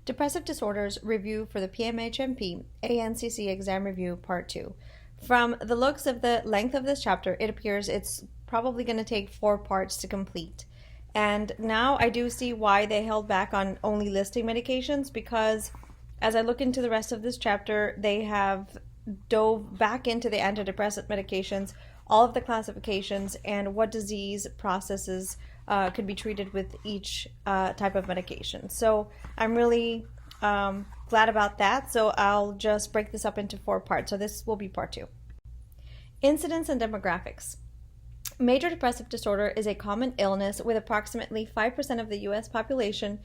Depressive Disorders Review for the PMHMP ANCC Exam Review Part 2. From the looks of the length of this chapter, it appears it's probably going to take 4 parts to complete. And now I do see why they held back on only listing medications, because as I look into the rest of this chapter, they have dove back into the antidepressant medications, all of the classifications, and what disease processes could be treated with each type of medication. So I'm really glad about that. So I'll just break this up into 4 parts. So this will be part 2. Incidence and demographics. Major depressive disorder is a common illness with approximately 5% of the U.S. population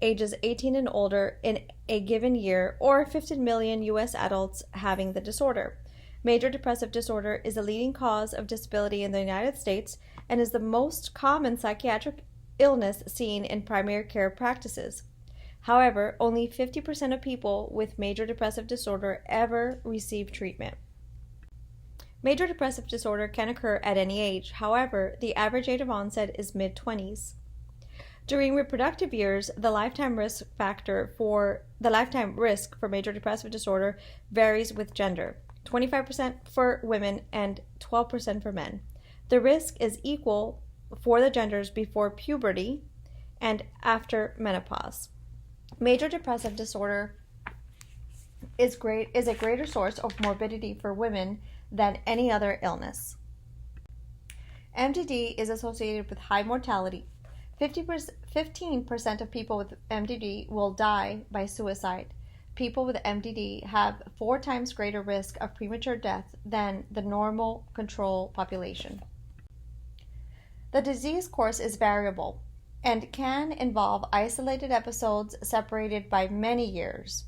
ages 18 and older in a given year, or 15 million U.S. adults having the disorder. Major depressive disorder is the leading cause of disability in the United States and is the most common psychiatric illness seen in primary care practices. However, only 50% of people with major depressive disorder ever receive treatment. Major depressive disorder can occur at any age. However, the average age of onset is mid-20s. During reproductive years, the lifetime risk for major depressive disorder varies with gender. 25% for women and 12% for men. The risk is equal for the genders before puberty and after menopause. Major depressive disorder is a greater source of morbidity for women than any other illness. MDD is associated with high mortality. 15% of people with MDD will die by suicide. People with MDD have 4 times greater risk of premature death than the normal control population. The disease course is variable and can involve isolated episodes separated by many years,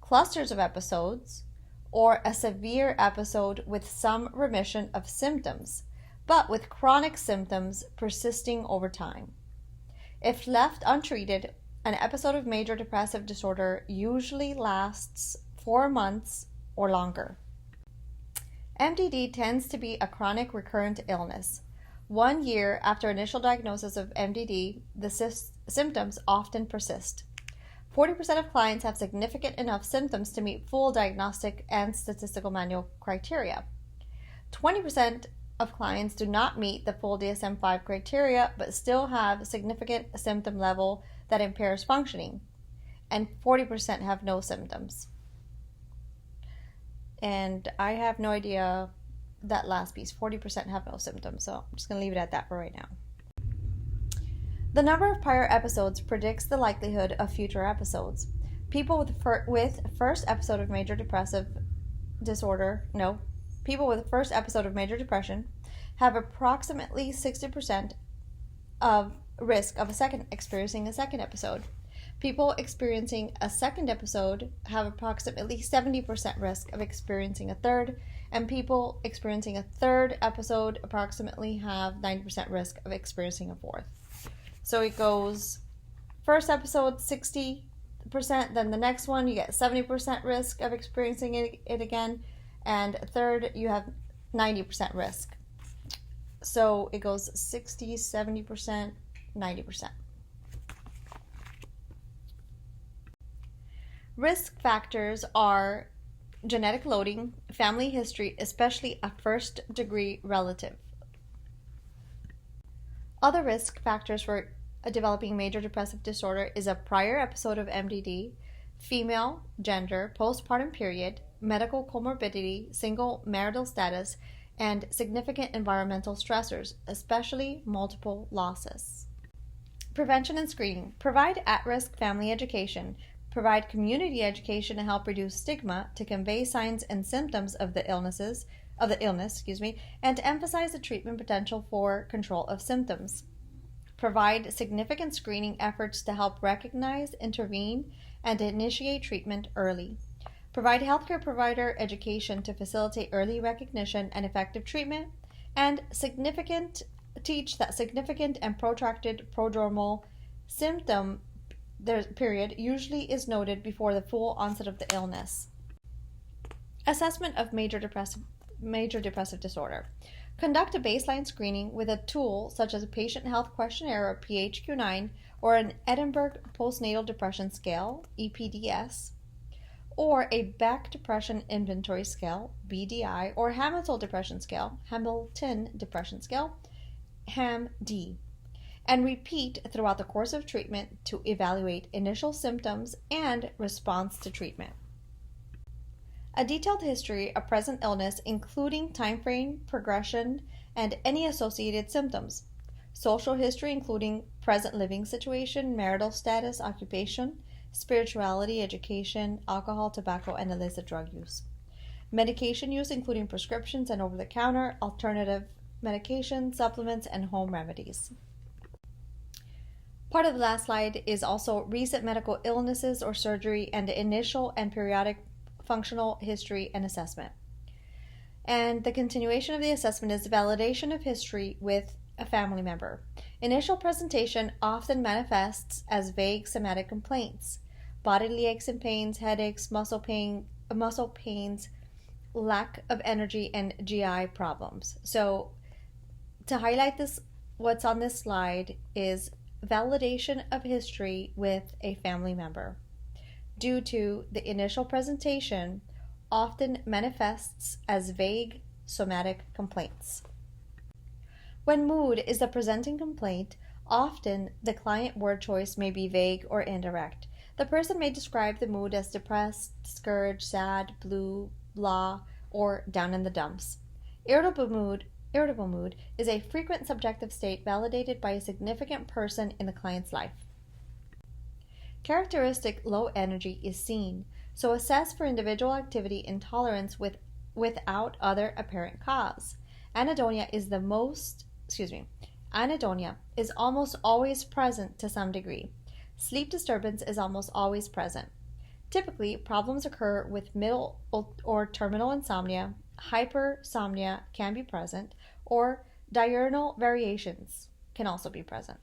clusters of episodes, or a severe episode with some remission of symptoms, but with chronic symptoms persisting over time. If left untreated, an episode of major depressive disorder usually lasts 4 months or longer. MDD tends to be a chronic recurrent illness. 1 year after initial diagnosis of MDD, the symptoms often persist. 40% of clients have significant enough symptoms to meet full diagnostic and statistical manual criteria. 20% of clients do not meet the full DSM-5 criteria but still have significant symptom level that impairs functioning, and 40% have no symptoms. And I have no idea that last piece, 40% have no symptoms, so I'm just going to leave it at that for right now. The number of prior episodes predicts the likelihood of future episodes. People with first episode of major depression have approximately 60% of risk of experiencing a second episode. People experiencing a second episode have approximately 70% risk of experiencing a third, and people experiencing a third episode approximately have 90% risk of experiencing a fourth. So it goes first episode 60%, then the next one you get 70% risk of experiencing it again, and third you have 90% risk. So it goes 60, 70%, 90%. Risk factors are genetic loading, family history, especially a first-degree relative. Other risk factors for developing major depressive disorder is a prior episode of MDD, female, gender, postpartum period, medical comorbidity, single marital status, and significant environmental stressors, especially multiple losses. Prevention and screening. Provide at-risk family education. Provide community education to help reduce stigma, to convey signs and symptoms of the illness, and to emphasize the treatment potential for control of symptoms. Provide significant screening efforts to help recognize, intervene, and initiate treatment early. Provide healthcare provider education to facilitate early recognition and effective treatment, and teach that significant and protracted prodromal symptom period usually is noted before the full onset of the illness. Assessment of major depressive disorder. Conduct a baseline screening with a tool such as a Patient Health Questionnaire or PHQ-9 or an Edinburgh Postnatal Depression Scale, EPDS, or a Beck Depression Inventory Scale, BDI, or Hamilton Depression Scale, HAM-D, and repeat throughout the course of treatment to evaluate initial symptoms and response to treatment. A detailed history of present illness, including timeframe, progression, and any associated symptoms. Social history, including present living situation, marital status, occupation, spirituality, education, alcohol, tobacco, and illicit drug use. Medication use, including prescriptions and over-the-counter, alternative medications, supplements, and home remedies. Part of the last slide is also recent medical illnesses or surgery and initial and periodic functional history and assessment. And the continuation of the assessment is validation of history with a family member. Initial presentation often manifests as vague somatic complaints, bodily aches and pains, headaches, muscle pains, lack of energy, and GI problems. So to highlight this, what's on this slide is validation of history with a family member. Due to the initial presentation often manifests as vague somatic complaints. When mood is the presenting complaint, often the client word choice may be vague or indirect. The person may describe the mood as depressed, discouraged, sad, blue, blah, or down in the dumps. Irritable mood is a frequent subjective state validated by a significant person in the client's life. Characteristic low energy is seen, so assess for individual activity intolerance without other apparent cause. Anhedonia is almost always present to some degree. Sleep disturbance is almost always present. Typically, problems occur with middle or terminal insomnia, hypersomnia can be present, or diurnal variations can also be present.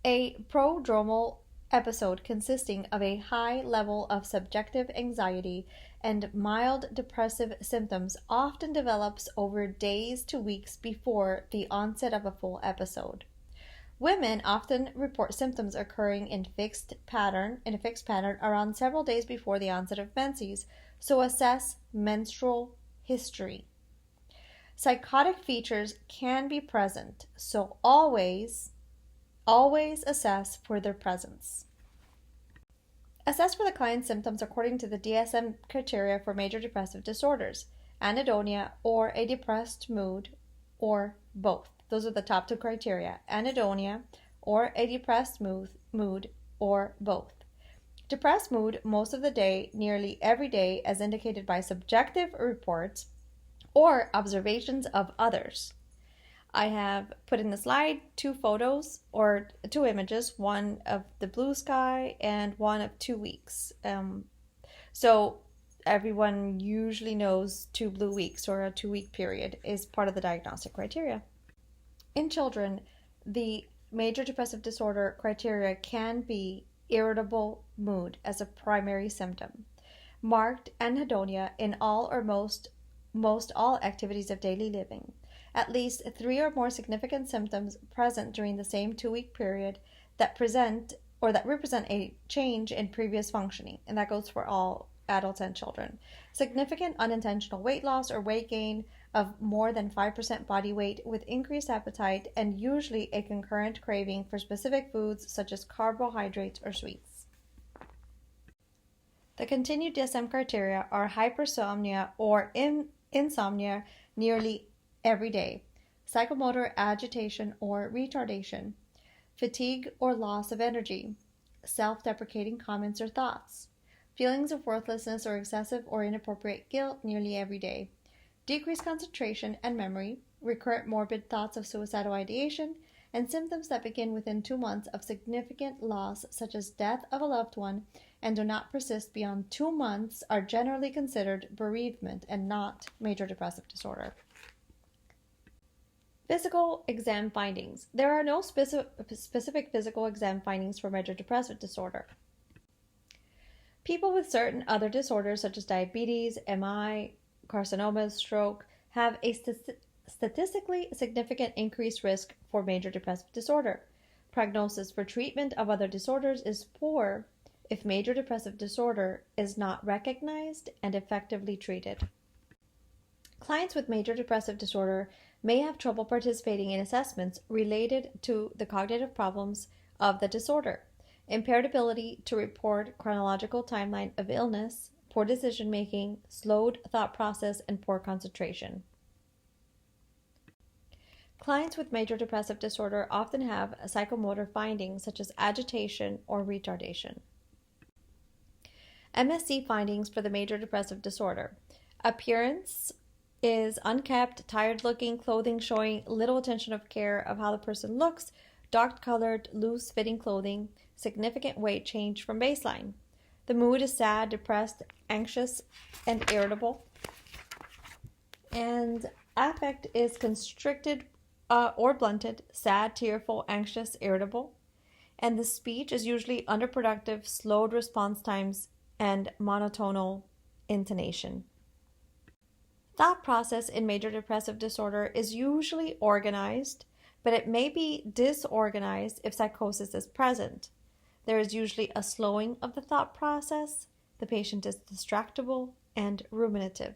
A prodromal episode consisting of a high level of subjective anxiety and mild depressive symptoms often develops over days to weeks before the onset of a full episode. Women often report symptoms occurring in a fixed pattern around several days before the onset of menses, so assess menstrual history. Psychotic features can be present, so always assess for their presence. Assess for the client's symptoms according to the DSM criteria for major depressive disorders, anhedonia or a depressed mood, or both. Those are the top two criteria, anhedonia or a depressed mood, or both. Depressed mood most of the day, nearly every day, as indicated by subjective reports or observations of others. I have put in the slide two photos or two images, one of the blue sky and one of 2 weeks. So everyone usually knows 2 blue weeks or a 2-week period is part of the diagnostic criteria. In children, the major depressive disorder criteria can be irritable mood as a primary symptom, marked anhedonia in all or most all activities of daily living, at least 3 or more significant symptoms present during the same 2-week period that represent a change in previous functioning, and that goes for all adults and children. Significant unintentional weight loss or weight gain of more than 5% body weight with increased appetite and usually a concurrent craving for specific foods such as carbohydrates or sweets. The continued DSM criteria are hypersomnia or insomnia nearly every day, psychomotor agitation or retardation, fatigue or loss of energy, self-deprecating comments or thoughts, feelings of worthlessness or excessive or inappropriate guilt nearly every day, decreased concentration and memory, recurrent morbid thoughts of suicidal ideation, and symptoms that begin within 2 months of significant loss such as death of a loved one and do not persist beyond 2 months are generally considered bereavement and not major depressive disorder. Physical exam findings. There are no specific physical exam findings for major depressive disorder. People with certain other disorders such as diabetes, MI, carcinomas, stroke have a statistically significant increased risk for major depressive disorder. Prognosis for treatment of other disorders is poor if major depressive disorder is not recognized and effectively treated. Clients with major depressive disorder may have trouble participating in assessments related to the cognitive problems of the disorder, impaired ability to report chronological timeline of illness, poor decision making, slowed thought process, and poor concentration. Clients with major depressive disorder often have psychomotor findings such as agitation or retardation. MSC findings for the major depressive disorder. Appearance is unkempt, tired-looking, clothing showing little attention of care of how the person looks, dark-colored, loose-fitting clothing, significant weight change from baseline. The mood is sad, depressed, anxious, and irritable. And affect is constricted or blunted, sad, tearful, anxious, irritable. And the speech is usually underproductive, slowed response times, and monotonal intonation. Thought process in major depressive disorder is usually organized, but it may be disorganized if psychosis is present. There is usually a slowing of the thought process. The patient is distractible and ruminative.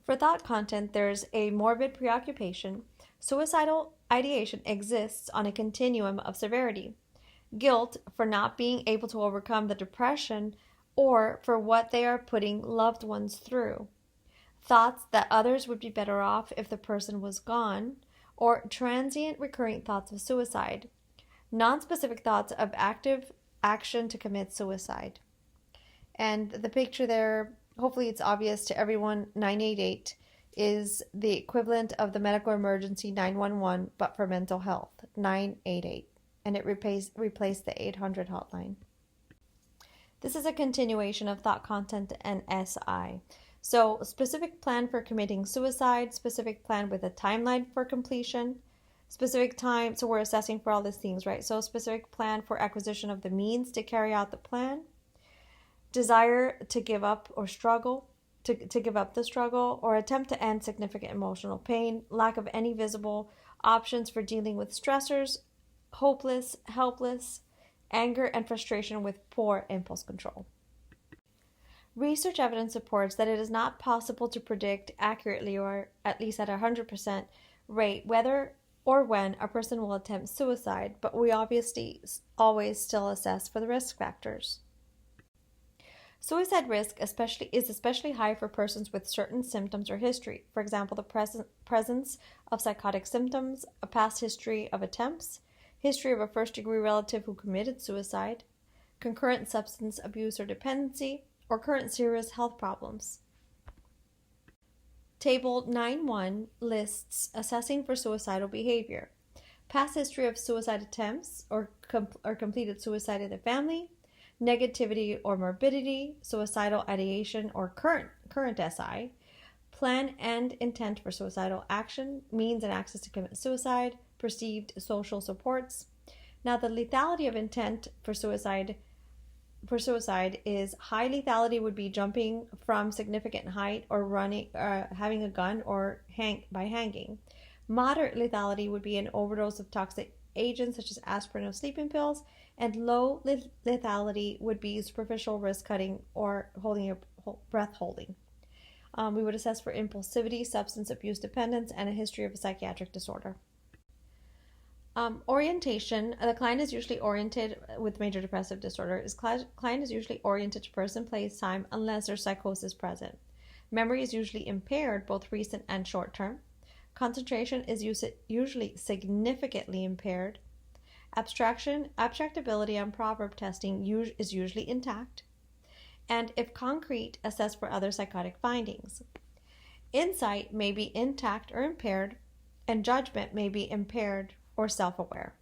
For thought content, there's a morbid preoccupation. Suicidal ideation exists on a continuum of severity. Guilt for not being able to overcome the depression or for what they are putting loved ones through. Thoughts that others would be better off if the person was gone, or transient recurring thoughts of suicide. Non-specific thoughts of active action to commit suicide. And the picture there, hopefully it's obvious to everyone, 988 is the equivalent of the medical emergency 911, but for mental health, 988. And it replaced the 800 hotline. This is a continuation of thought content and SI. So specific plan for committing suicide, specific plan with a timeline for completion, specific time, so we're assessing for all these things, right? So specific plan for acquisition of the means to carry out the plan, desire to give up or struggle, to give up the struggle or attempt to end significant emotional pain, lack of any visible options for dealing with stressors, hopeless, helpless, anger and frustration with poor impulse control. Research evidence supports that it is not possible to predict accurately, or at least at 100% rate, whether or when a person will attempt suicide, but we obviously always still assess for the risk factors. Suicide risk is especially high for persons with certain symptoms or history. For example, the presence of psychotic symptoms, a past history of attempts, history of a first-degree relative who committed suicide, concurrent substance abuse or dependency, or current serious health problems. Table 9.1 lists assessing for suicidal behavior. Past history of suicide attempts or completed suicide in the family, negativity or morbidity, suicidal ideation or current SI, plan and intent for suicidal action, means and access to commit suicide, perceived social supports. Now, the lethality of intent for suicide is high lethality would be jumping from significant height or running, having a gun or by hanging. Moderate lethality would be an overdose of toxic agents such as aspirin or sleeping pills, and low lethality would be superficial wrist cutting or breath holding. We would assess for impulsivity, substance abuse dependence, and a history of a psychiatric disorder. Orientation. The client is usually oriented with major depressive disorder. Client is usually oriented to person, place, time, unless there's psychosis present. Memory is usually impaired, both recent and short term. Concentration is usually significantly impaired. Abstractability and proverb testing is usually intact. And if concrete, assess for other psychotic findings. Insight may be intact or impaired, and judgment may be impaired or self-aware.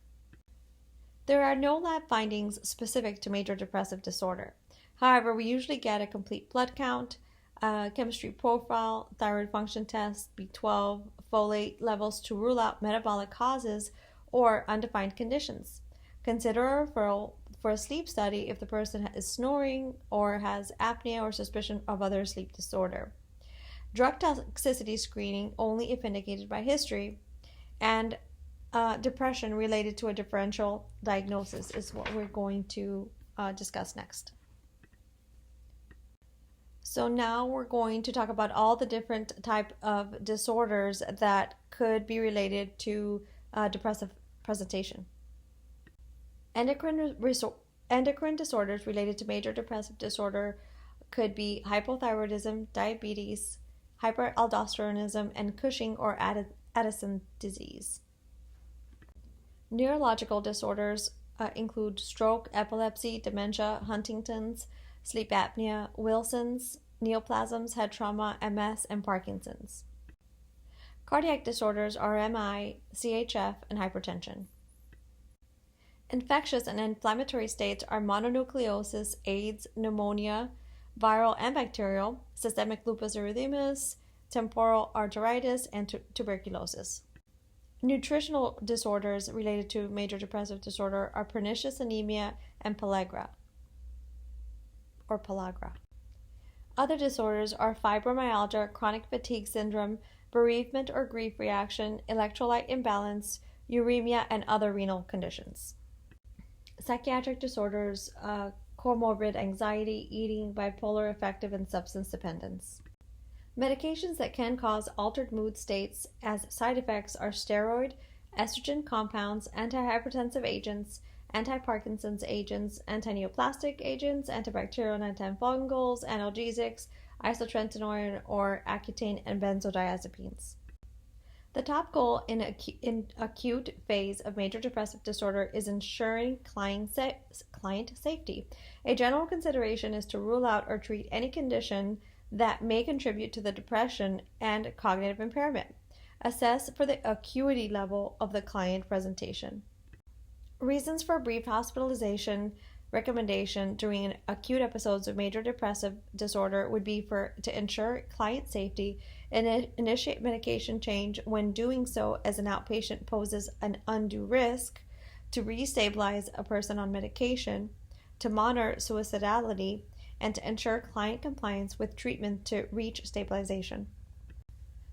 There are no lab findings specific to major depressive disorder. However, we usually get a complete blood count, chemistry profile, thyroid function test, B12, folate levels to rule out metabolic causes or undefined conditions. Consider a referral for a sleep study if the person is snoring or has apnea or suspicion of other sleep disorder. drug toxicity screening only if indicated by history, and depression related to a differential diagnosis is what we're going to discuss next. So now we're going to talk about all the different type of disorders that could be related to depressive presentation. Endocrine disorders related to major depressive disorder could be hypothyroidism, diabetes, hyperaldosteronism, and Cushing or Addison disease. Neurological disorders include stroke, epilepsy, dementia, Huntington's, sleep apnea, Wilson's, neoplasms, head trauma, MS, and Parkinson's. Cardiac disorders are MI, CHF, and hypertension. Infectious and inflammatory states are mononucleosis, AIDS, pneumonia, viral and bacterial, systemic lupus erythemas, temporal arteritis, and tuberculosis. Nutritional disorders related to major depressive disorder are pernicious anemia and pellagra. Other disorders are fibromyalgia, chronic fatigue syndrome, bereavement or grief reaction, electrolyte imbalance, uremia, and other renal conditions. Psychiatric disorders, comorbid anxiety, eating, bipolar affective, and substance dependence. Medications that can cause altered mood states as side effects are steroid, estrogen compounds, antihypertensive agents, anti-Parkinson's agents, antineoplastic agents, antibacterial and antifungals, analgesics, isotretinoin or Accutane, and benzodiazepines. The top goal in acute phase of major depressive disorder is ensuring client safety. A general consideration is to rule out or treat any condition that may contribute to the depression and cognitive impairment. Assess for the acuity level of the client presentation. Reasons for brief hospitalization recommendation during acute episodes of major depressive disorder would be to ensure client safety and initiate medication change when doing so, as an outpatient poses an undue risk, to restabilize a person on medication, to monitor suicidality, and to ensure client compliance with treatment to reach stabilization.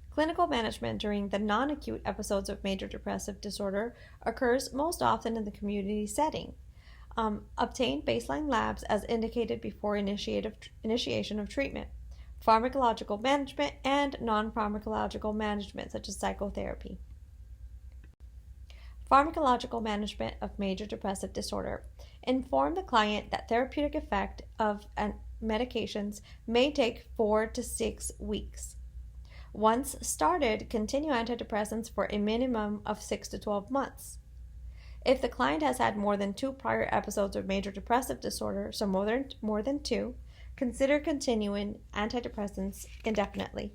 Clinical management during the non-acute episodes of major depressive disorder occurs most often in the community setting. Obtain baseline labs as indicated before initiation of treatment. Pharmacological management and non-pharmacological management, such as psychotherapy. Pharmacological management of major depressive disorder. Inform the client that therapeutic effect of medications may take 4 to 6 weeks. Once started, continue antidepressants for a minimum of 6 to 12 months. If the client has had more than 2 prior episodes of major depressive disorder, so more than 2, consider continuing antidepressants indefinitely.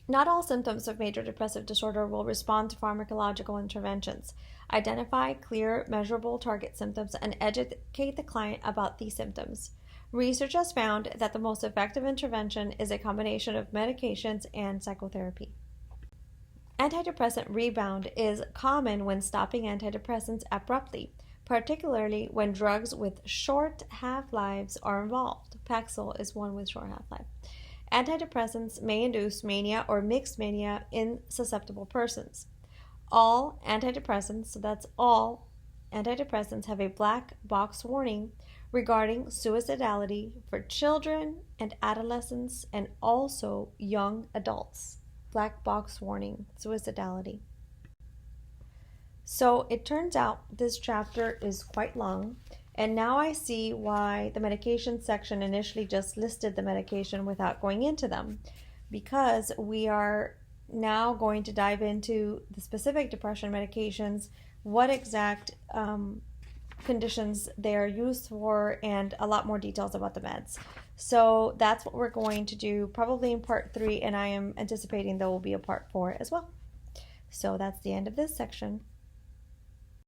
Not all symptoms of major depressive disorder will respond to pharmacological interventions. Identify clear, measurable target symptoms and educate the client about these symptoms. Research has found that the most effective intervention is a combination of medications and psychotherapy. Antidepressant rebound is common when stopping antidepressants abruptly, particularly when drugs with short half-lives are involved. Paxil is one with short half-life. Antidepressants may induce mania or mixed mania in susceptible persons. All antidepressants, so that's all antidepressants, have a black box warning regarding suicidality for children and adolescents and also young adults. Black box warning, suicidality. So it turns out this chapter is quite long, and now I see why the medication section initially just listed the medication without going into them, because we are now going to dive into the specific depression medications, what exact conditions they are used for, and a lot more details about the meds. So that's what we're going to do probably in part 3, and I am anticipating there will be a part 4 as well. So that's the end of this section.